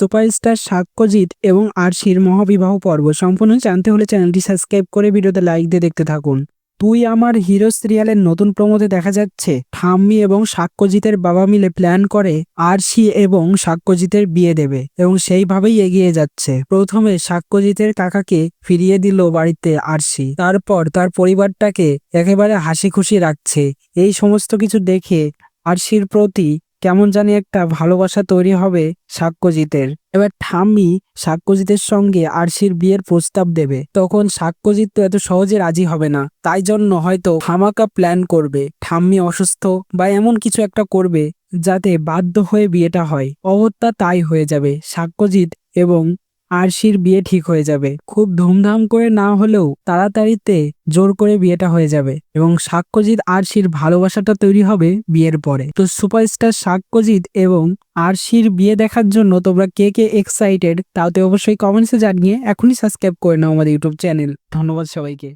Superstar সাক্ষ্যজিৎ এবং আরশির মহাবিবাহ পর্ব সম্পূর্ণ জানতে হলে চ্যানেলটি সাবস্ক্রাইব করে ভিডিওতে লাইক দিয়ে দেখতে থাকুন। তুই আমার হিরো সিরিয়ালের নতুন প্রমোতে দেখা যাচ্ছে ঠাম্মি এবং সাক্ষ্যজিতের বাবা মিলে প্ল্যান করে আরশি এবং সাক্ষ্যজিতের বিয়ে দেবে এবং সেইভাবেই এগিয়ে যাচ্ছে। প্রথমে সাক্ষ্যজিতের কাকাকে ফিরিয়ে দিল বাড়িতে আরশি, তারপর তার পরিবারটাকে একেবারে হাসি খুশি রাখছে। এই সমস্ত কিছু দেখে আরশির প্রতি কেমন জানি একটা ভালোবাসা তৈরি হবে সাক্ষ্যজিতের। এবার ঠাম্মি সাক্ষ্যজিতের সঙ্গে আরশির বিয়ের প্রস্তাব দেবে, তখন সাক্ষ্যজিৎ তো এত সহজে রাজি হবে না, তাই জন্য হয়তো খামাকা প্ল্যান করবে। ঠাম্মি অসুস্থ বা এমন কিছু একটা করবে যাতে বাধ্য হয়ে বিয়েটা হয়। অগত্যা তাই হয়ে যাবে, সাক্ষ্যজিৎ এবং আরশির বিয়ে ঠিক হয়ে যাবে। খুব ধুমধাম করে না হলেও তাড়াতাড়িতে জোর করে বিয়েটা হয়ে যাবে এবং সাক্ষ্যজিৎ আরশির ভালোবাসাটা তৈরি হবে বিয়ের পরে। তো সুপারস্টার সাক্ষ্যজিৎ এবং আরশির বিয়ে দেখার জন্য তোমরা কে কে এক্সাইটেড তাতে অবশ্যই কমেন্টসে জানিয়ে এখনই সাবস্ক্রাইব করে নাও আমাদের ইউটিউব চ্যানেল। ধন্যবাদ সবাইকে।